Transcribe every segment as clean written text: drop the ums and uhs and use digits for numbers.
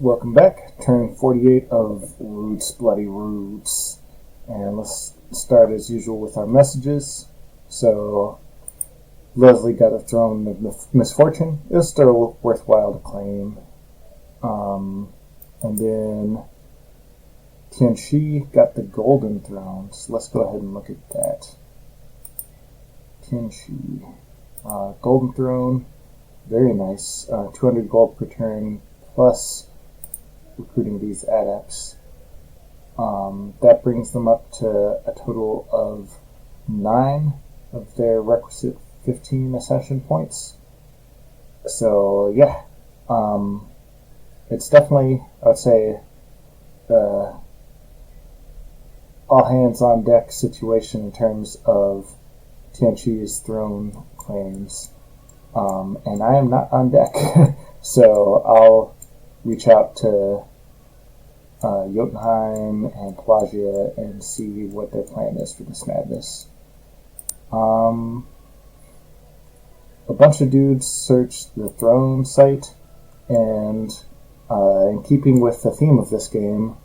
Welcome back. Turn 48 of Roots Bloody Roots. And let's start as usual with our messages. So, Leslie got a throne of misfortune. It was still worthwhile to claim. And then Tianxi got the golden throne. So let's go ahead and look at that. Tianxi. Golden throne. Very nice. 200 gold per turn plus recruiting these adepts. That brings them up to a total of 9 of their requisite 15 ascension points. So yeah, it's definitely, I would say, all hands on deck situation in terms of Tianxi's throne claims. And I am not on deck, so I'll reach out to Jotunheim and Pelagia and see what their plan is for this madness. A bunch of dudes searched the throne site, and in keeping with the theme of this game,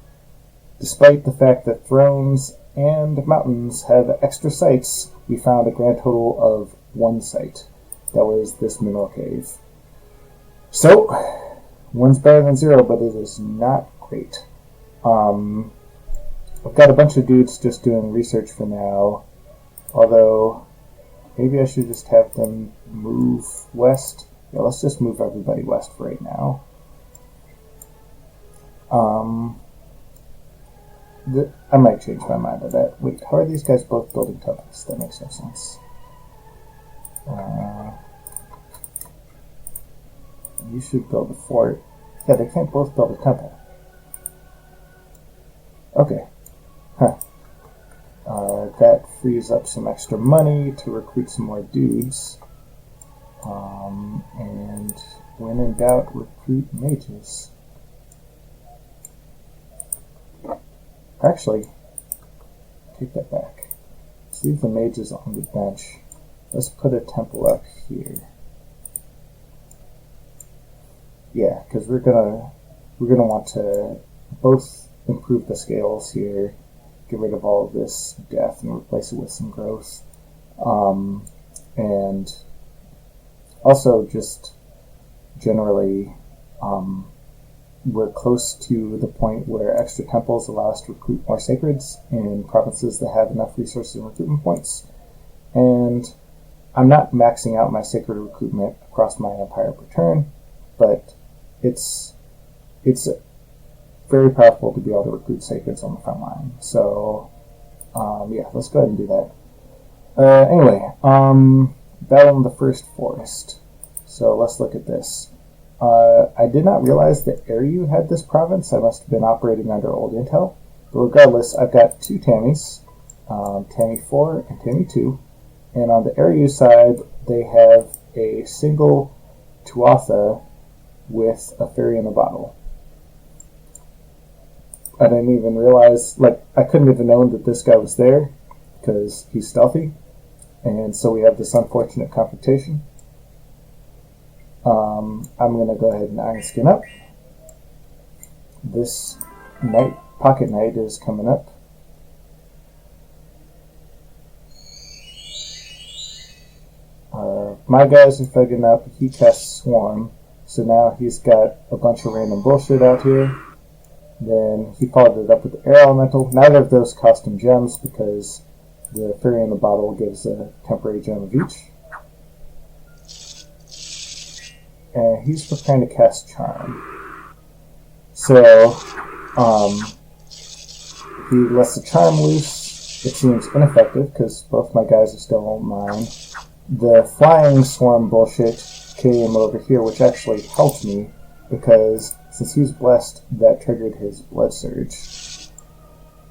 despite the fact that thrones and mountains have extra sites, we found a grand total of 1 site. That was this mineral cave. So, 1's better than 0, but it is not great. I've got a bunch of dudes just doing research for now, although maybe I should just have them move west. Yeah, let's just move everybody west for right now. I might change my mind on that. Wait, how are these guys both building temples? That makes no sense. You should build a fort. Yeah, they can't both build a temple. Okay. Huh. That frees up some extra money to recruit some more dudes. And when in doubt, recruit mages. Actually, take that back. Let's leave the mages on the bench. Let's put a temple up here. Yeah, because we're gonna want to both improve the scales here, get rid of all of this death and replace it with some growth, and also just generally, we're close to the point where extra temples allow us to recruit more sacreds in provinces that have enough resources and recruitment points, and I'm not maxing out my sacred recruitment across my empire per turn, but it's very powerful to be able to recruit sacreds on the front line. So, yeah, let's go ahead and do that. Anyway, Battle in the First Forest. So let's look at this. I did not realize that Eriu had this province. I must have been operating under old intel. But regardless, I've got 2 Tammys, Tammy 4 and Tammy 2. And on the Eriu side, they have a single Tuatha with a fairy in a bottle. I didn't even realize, I couldn't even known that this guy was there because he's stealthy. And so we have this unfortunate confrontation. I'm going to go ahead and iron skin up. This pocket knight is coming up. My guys are thugging up. He casts Swarm. So now he's got a bunch of random bullshit out here. Then he followed it up with the Air Elemental. Neither of those cost him gems because the Fairy in the Bottle gives a temporary gem of each. And he's preparing to cast Charm. So, he lets the Charm loose. It seems ineffective because both my guys are still on mine. The Flying Swarm bullshit came over here, which actually helped me because since he's blessed, that triggered his Blood Surge.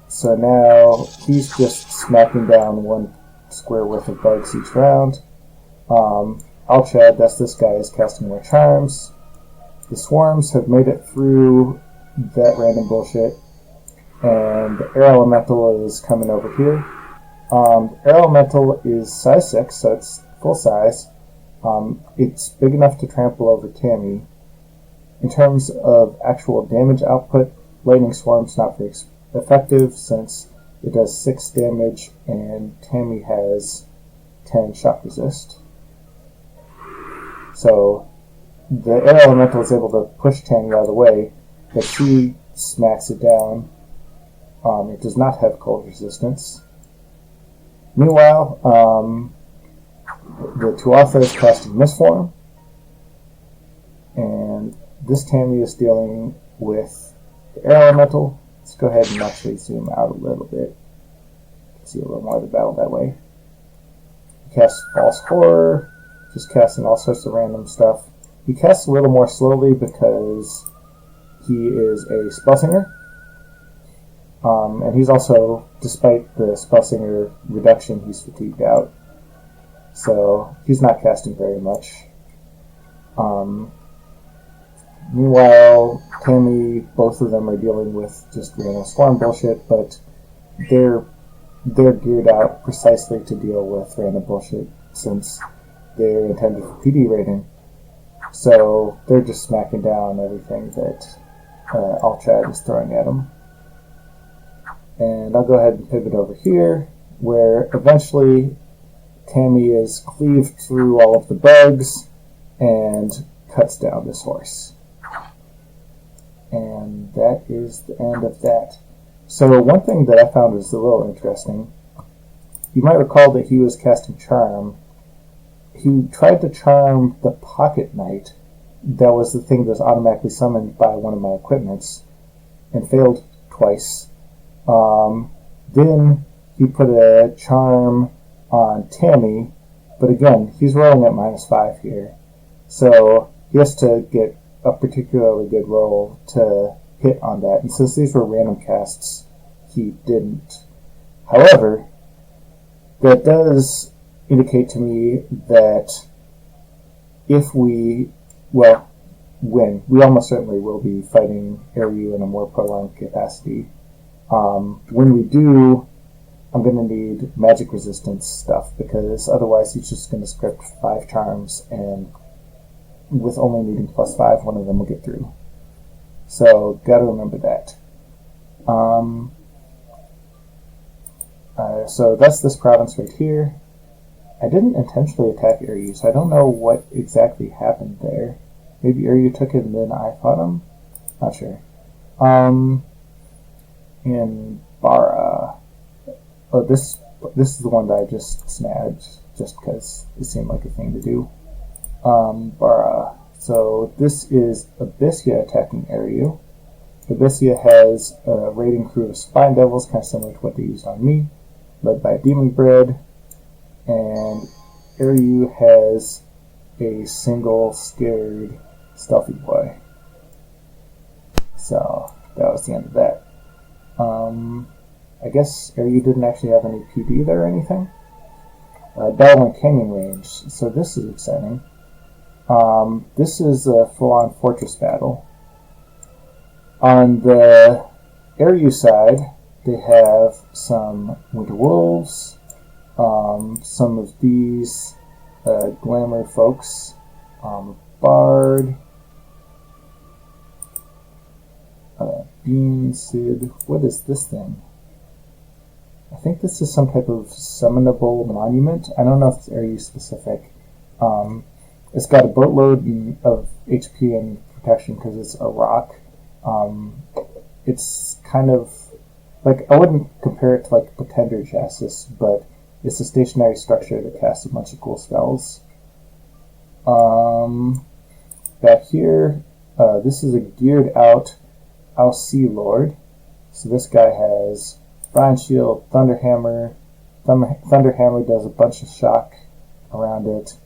So now he's just smacking down 1 square worth of bugs each round. Alchad, that's this guy, is casting more charms. The swarms have made it through that random bullshit, and the Air Elemental is coming over here. Air Elemental is size 6, so it's full size. It's big enough to trample over Tammy, In terms of actual damage output, Lightning Swarm's not very effective since it does 6 damage and Tammy has 10 shock resist. So the Air Elemental is able to push Tammy out of the way, but she smacks it down. It does not have cold resistance. Meanwhile, the Tuatha is casting Mistform, and this Tammy is dealing with the Air Elemental. Let's go ahead and actually zoom out a little bit. See a little more of the battle that way. He casts False Horror, just casting all sorts of random stuff. He casts a little more slowly because he is a Spellsinger. And he's also, despite the Spellsinger reduction, he's fatigued out. So he's not casting very much. Meanwhile, Tammy, both of them are dealing with just random swarm bullshit, but they're geared out precisely to deal with random bullshit since they're intended for PD rating. So they're just smacking down everything that Altrad is throwing at them. And I'll go ahead and pivot over here, where eventually Tammy is cleaved through all of the bugs and cuts down this horse. And that is the end of that. So one thing that I found was a little interesting. You might recall that he was casting Charm. He tried to charm the Pocket Knight. That was the thing that was automatically summoned by one of my equipments, and failed twice. Then he put a charm on Tammy, but again, he's rolling at -5 here. So he has to get a particularly good roll to hit on that. And since these were random casts, he didn't. However, that does indicate to me that if we, win, we almost certainly will be fighting Airyu in a more prolonged capacity. When we do, I'm going to need magic resistance stuff, because otherwise he's just going to script 5 charms, and with only needing +5, one of them will get through. So, gotta remember that. So that's this province right here. I didn't intentionally attack Airyu, so I don't know what exactly happened there. Maybe Airyu took it and then I fought him? Not sure. In Bara. Oh, this is the one that I just snagged, just because it seemed like a thing to do. Bara. So this is Abyssia attacking Airyu. Abyssia has a raiding crew of Spine Devils, kind of similar to what they used on me, led by Demon Bread. And Airyu has a single scared Stealthy Boy. So that was the end of that. I guess Airyu didn't actually have any PD there or anything. Battlelink Canyon Range. So this is exciting. This is a full-on fortress battle. On the Airyu side, they have some Winter Wolves, some of these Glamour folks, Bard, Bean, Sid. What is this thing? I think this is some type of summonable monument. I don't know if it's Airyu specific. It's got a boatload of HP and protection because it's a rock. It's kind of like, I wouldn't compare it to like Pretender Chassis, but it's a stationary structure that casts a bunch of cool spells. Back here, this is a geared out Alcee Lord. So this guy has Brian Shield, Thunderhammer. Thunderhammer does a bunch of shock around it.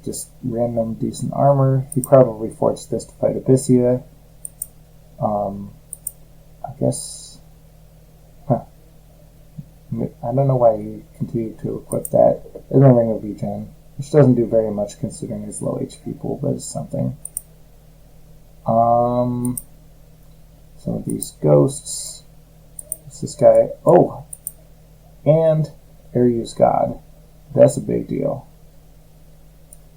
Just random decent armor. He probably forged this to fight Abyssia. I guess... I don't know why he continued to equip that. And then Ring of Regen, which doesn't do very much considering his low HP pool, but it's something. Some of these ghosts. What's this guy? Oh! And Airyu's God. That's a big deal.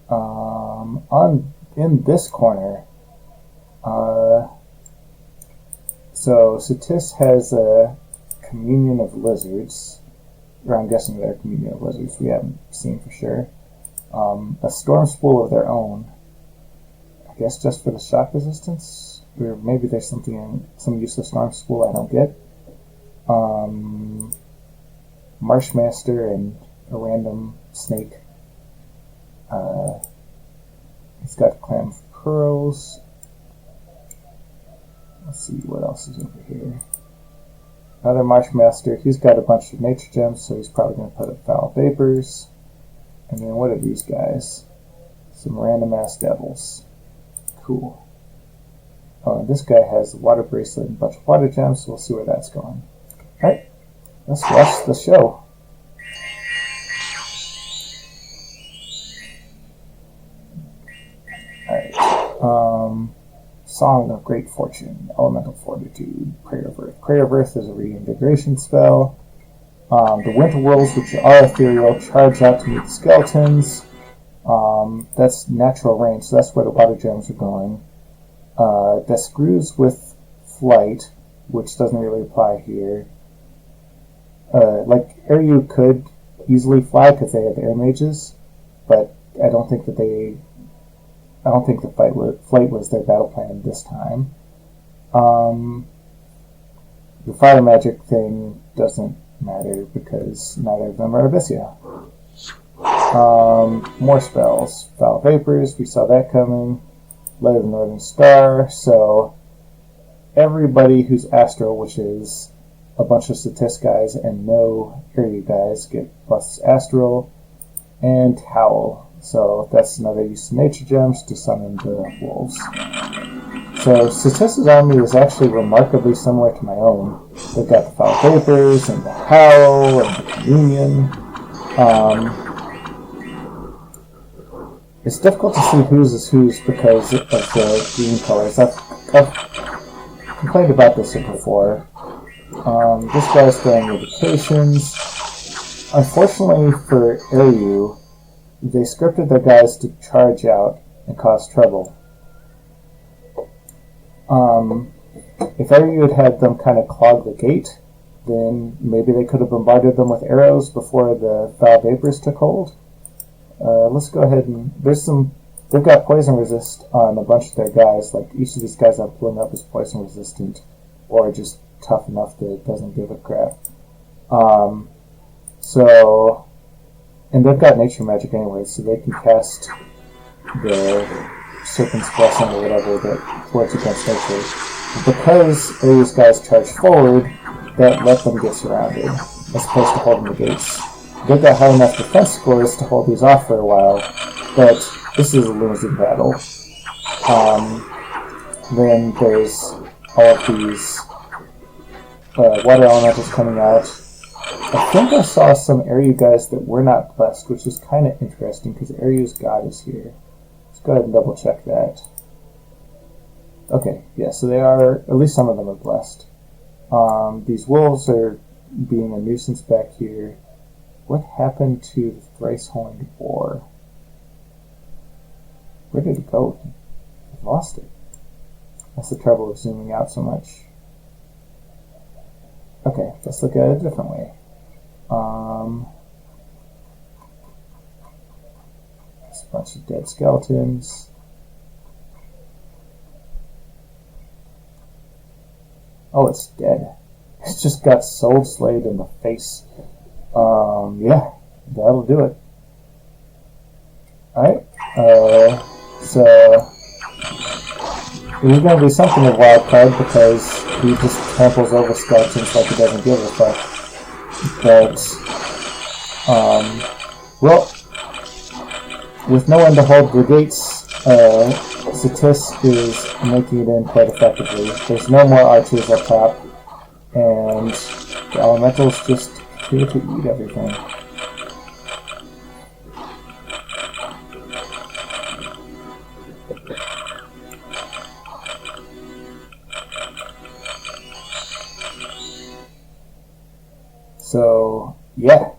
In this corner, so Satis has a communion of lizards, or I'm guessing they're a communion of lizards. We haven't seen for sure. A storm spool of their own, I guess just for the shock resistance, or maybe there's some use of storm spool I don't get. Marshmaster and a random snake. It's got Clam of Pearls. Let's see what else is over here. Another Marshmaster. He's got a bunch of nature gems, so he's probably going to put up Foul Vapors. And then what are these guys? Some random ass devils. Cool. Oh, and this guy has a water bracelet and a bunch of water gems, so we'll see where that's going. Alright, let's watch the show. Alright. Song of Great Fortune, Elemental Fortitude, Prayer of Earth. Prayer of Earth is a reintegration spell. The Winter Wolves, which are ethereal, charge out to meet the skeletons. That's natural range, so that's where the water gems are going. That screws with flight, which doesn't really apply here. Like, Airyu could easily fly because they have air mages, but I don't think the flight was their battle plan this time. The fire magic thing doesn't matter because neither of them are Abyssia. More spells. Foul Vapors, we saw that coming. Light of the Northern Star, so everybody who's Astral, which is a bunch of Satis guys and no Airyu guys, get plus Astral. And Howl, so that's another use of nature gems to summon the wolves. So Satis' army is actually remarkably similar to my own. They've got the Foul Vapors and the Howl and the Communion. It's difficult to see whose is whose because of the green colors. I've complained about this before. This guy's throwing indications. Unfortunately for Airyu, they scripted their guys to charge out and cause trouble. If Airyu had them kind of clog the gate, then maybe they could have bombarded them with arrows before the Foul Vapors took hold. Let's go ahead and they've got poison resist on a bunch of their guys. Like each of these guys I'm pulling up is poison resistant or just tough enough that it doesn't give a crap. And they've got nature magic anyway, so they can cast the Serpent's Blessing or whatever that works against nature. Because Aryu's guys charge forward, that let them get surrounded, as opposed to holding the gates. They've got high enough defense scores to hold these off for a while, but this is a losing battle. Then there's all of these water elementals coming out. I think I saw some Airyu guys that were not blessed, which is kind of interesting because Aryu's god is here. Let's go ahead and double check that. Okay, yeah, so they are, at least some of them are blessed. These wolves are being a nuisance back here. What happened to the thrice-horned boar? Where did it go? I've lost it. That's the trouble of zooming out so much. Okay, let's look at it a different way. There's a bunch of dead skeletons. Oh, it's dead. It's just got Soul Slade in the face. Yeah, that'll do it. Alright, so he's going to be something of a wild card because he just tramples over skeletons like he doesn't give a fuck. But, well, with no one to hold the gates, Satis is making it in quite effectively. There's no more archers up top, and the elementals just here to eat everything. So, yeah,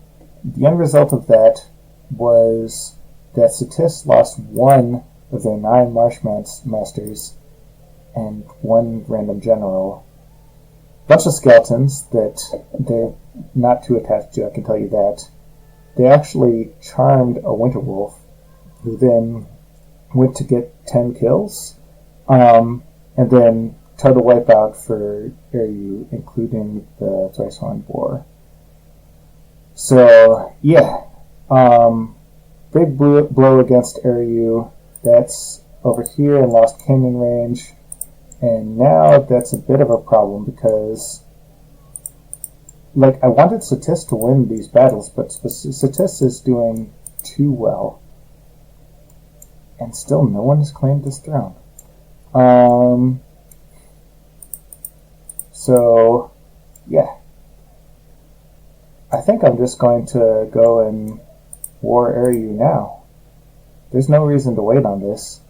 the end result of that was that Satis lost one of their 9 Marshmasters and 1 random general. Bunch of skeletons that they're not too attached to, I can tell you that. They actually charmed a Winterwolf, who then went to get 10 kills, and then total wipeout for Eryu, including the Thrice-Horned Boar. So, yeah, big blow against Eryu. That's over here in Lost Canyon range, and now that's a bit of a problem because, like, I wanted Satis to win these battles, but Satis is doing too well, and still no one has claimed this throne. So, yeah. I think I'm just going to go and war Eryu now. There's no reason to wait on this.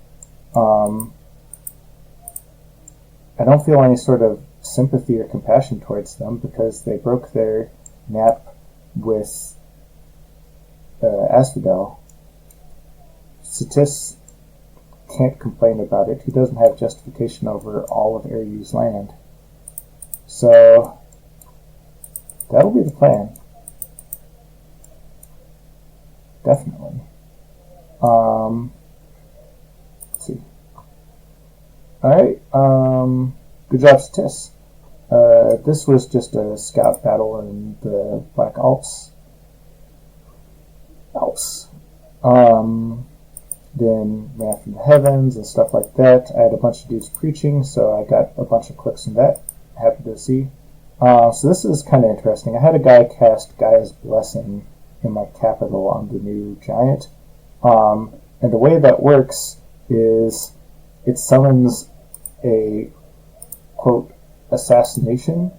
I don't feel any sort of sympathy or compassion towards them because they broke their nap with Asphodel. Satis can't complain about it. He doesn't have justification over all of Eryu's land. So, that'll be the plan. Definitely. Let's see. Alright, good job, Satis. This was just a scout battle in the Black Alps. Then Wrath from the Heavens and stuff like that. I had a bunch of dudes preaching, so I got a bunch of clicks in that. Happy to see. So this is kind of interesting. I had a guy cast Gaia's Blessing in my capital on the new giant. And the way that works is it summons a, quote, assassination,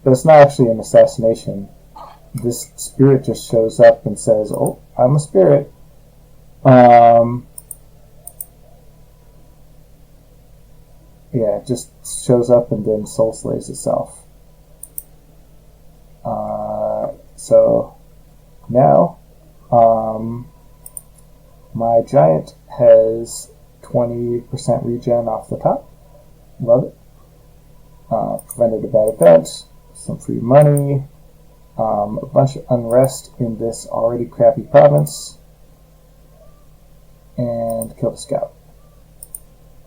but it's not actually an assassination. This spirit just shows up and says, oh, I'm a spirit. Yeah, it just shows up and then soul slays itself. So now my giant has 20% regen off the top. Love it. Prevented a bad event, some free money, a bunch of unrest in this already crappy province, and killed a scout.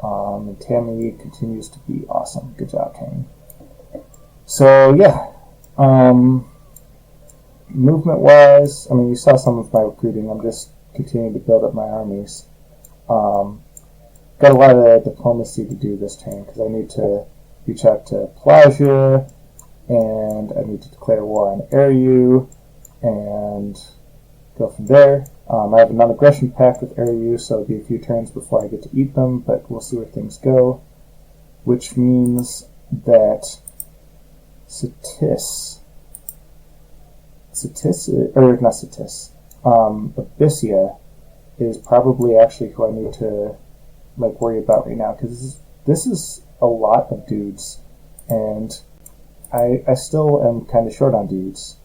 And Tammy continues to be awesome. Good job, Tammy. So, yeah. Movement-wise, I mean, you saw some of my recruiting. I'm just continuing to build up my armies. Got a lot of diplomacy to do this turn, because I need to reach out to Plagia, and I need to declare war on Eryu, and go from there. I have a non-aggression pact with Eryu, so it'll be a few turns before I get to eat them, but we'll see where things go. Which means that Abyssia is probably actually who I need to worry about right now, because this is a lot of dudes, and I still am kind of short on dudes.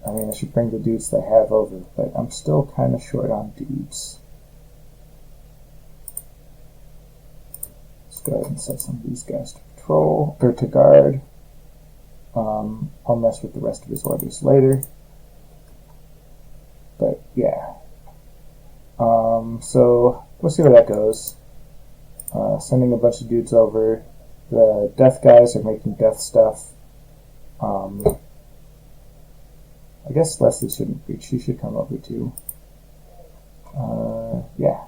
I mean, I should bring the dudes that I have over, but I'm still kind of short on dudes. Let's go ahead and set some of these guys to patrol, or to guard. I'll mess with the rest of his orders later. But, yeah. So, we'll see where that goes. Sending a bunch of dudes over. The death guys are making death stuff. I guess Leslie shouldn't preach. She should come over too. Yeah.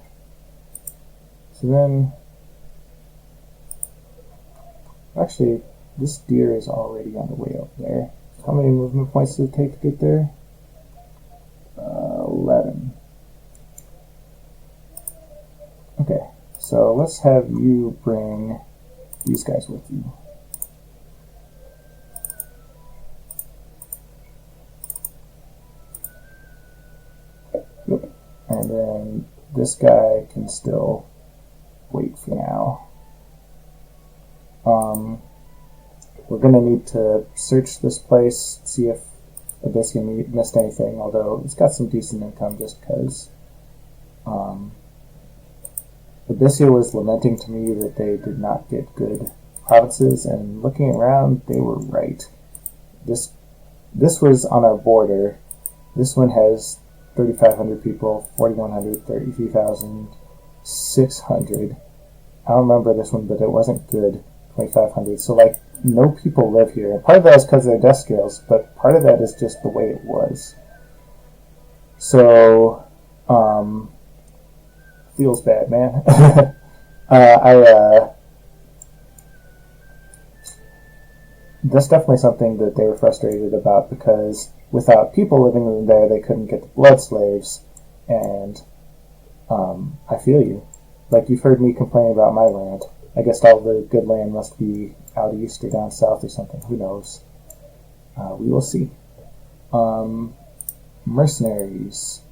So then... Actually, this deer is already on the way up there. How many movement points does it take to get there? 11. Okay, so let's have you bring these guys with you. Yep. And then this guy can still wait for now. We're going to need to search this place, see if Abyssia missed anything, although it's got some decent income just because. Abyssia was lamenting to me that they did not get good provinces, and looking around, they were right. This was on our border. This one has 3,500 people, 4,100, 33,600. I don't remember this one, but it wasn't good. 2,500. So, like, no people live here. And part of that is because of their death scales, but part of that is just the way it was. So, feels bad, man. That's definitely something that they were frustrated about, because without people living in there, they couldn't get the blood slaves. And I feel you. Like, you've heard me complain about my land. I guess all the good land must be out east or down south or something. Who knows? We will see. Mercenaries.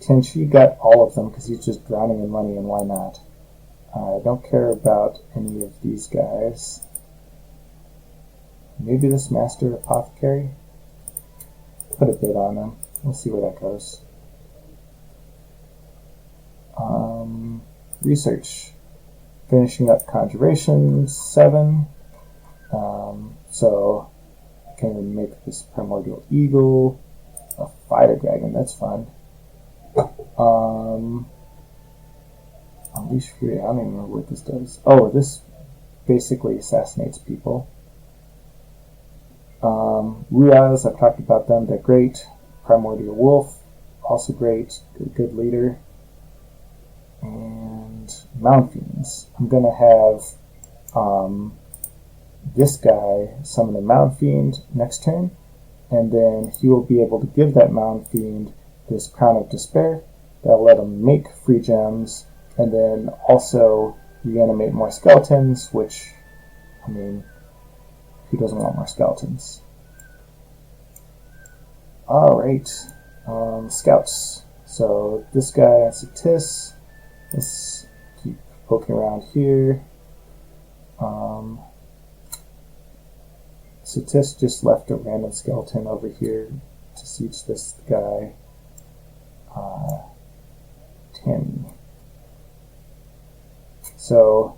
Tenchi got all of them because he's just drowning in money, and why not? I don't care about any of these guys. Maybe this master apothecary? Put a bid on him. We'll see where that goes. Research. Finishing up Conjuration 7. So I can make this Primordial Eagle. A Fire Dragon, that's fun. Unleash Fury, I don't even remember what this does. Oh, this basically assassinates people. Ruyas, I've talked about them, they're great. Primordial Wolf, also great, good leader. And Mound Fiends. I'm gonna have this guy summon a Mound Fiend next turn, and then he will be able to give that Mound Fiend this Crown of Despair. That'll let him make free gems, and then also reanimate more skeletons, which, I mean, who doesn't want more skeletons? Alright, scouts. So this guy has a Tis. Let's keep poking around here. So Tis just left a random skeleton over here to siege this guy. Tammy. So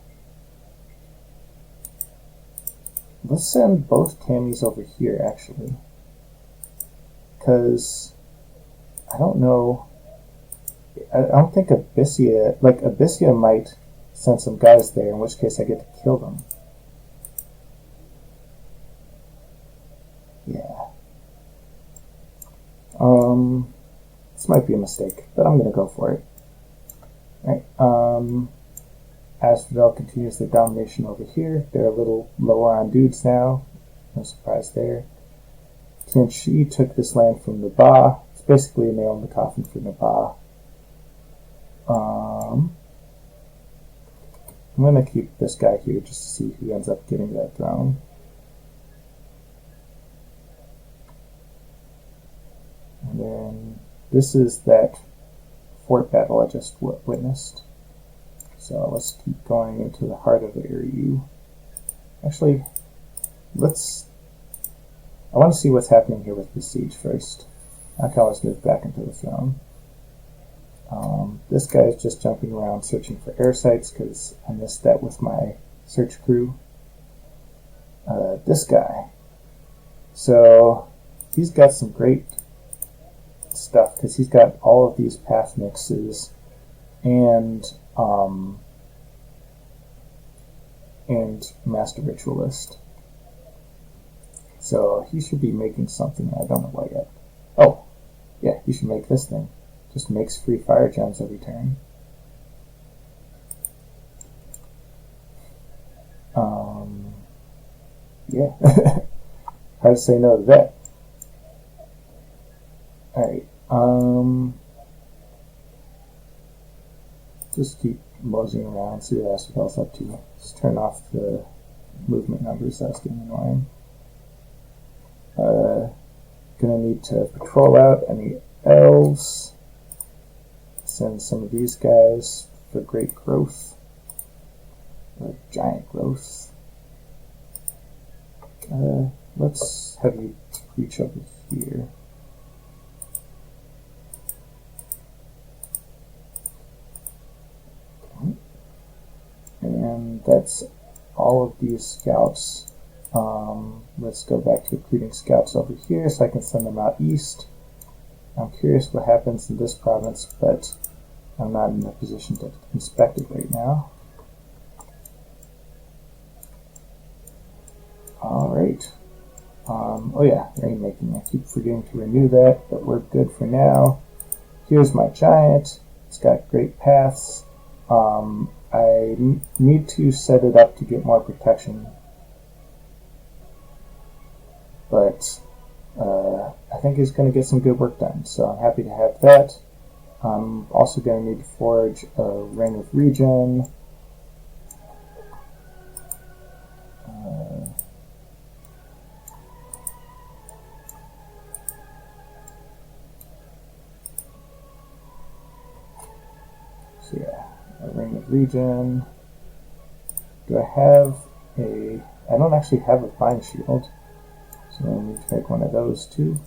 let's send both Tammys over here, actually, because I don't know. I don't think Abyssia might send some guys there, in which case I get to kill them. Yeah. This might be a mistake, but I'm gonna go for it. Alright, Asphodel continues their domination over here. They're a little lower on dudes now. No surprise there. Tianchi took this land from Nabah. It's basically a nail in the coffin for Nabah. I'm going to keep this guy here just to see who ends up getting that throne. And then this is that fort battle I just witnessed. So let's keep going into the heart of the Iriu. Actually, I want to see what's happening here with the siege first. I can always move back into the throne. This guy is just jumping around searching for air sites because I missed that with my search crew. This guy. So he's got some great stuff because he's got all of these path mixes and Master Ritualist. So he should be making something. I don't know what yet. Oh, yeah, he should make this thing. Just makes free fire gems every turn. Yeah. Hard to say no to that. Alright. Just keep moseying around, see what Asphodel's up to. Just turn off the movement numbers, that's getting annoying. Gonna need to patrol out any elves. Send some of these guys for great growth. Or giant growth. Let's have you reach over here. And that's all of these scouts. Let's go back to recruiting scouts over here so I can send them out east. I'm curious what happens in this province, but I'm not in a position to inspect it right now. Alright. Oh yeah, rainmaking. I keep forgetting to renew that, but we're good for now. Here's my giant. It's got great paths. I need to set it up to get more protection, but I think it's going to get some good work done, so I'm happy to have that. I'm also going to need to forge a Ring of Regen. So yeah, a Ring of Regen. Do I have a... I don't actually have a Vine Shield, so I need to make one of those too.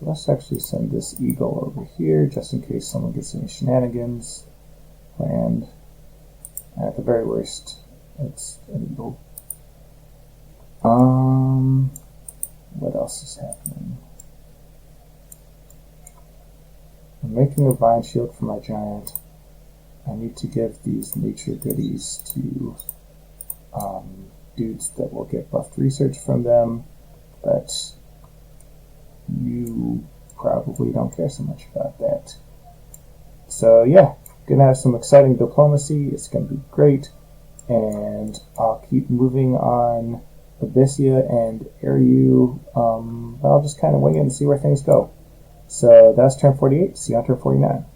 Let's actually send this eagle over here just in case someone gets any shenanigans planned. At the very worst, it's an eagle. What else is happening? I'm making a vine shield for my giant. I need to give these nature goodies to dudes that will get buffed research from them, but you probably don't care so much about that. So yeah, gonna have some exciting diplomacy. It's gonna be great, and I'll keep moving on Abyssia and Eriu. I'll just kind of wing it and see where things go. So that's turn 48. See you on turn 49.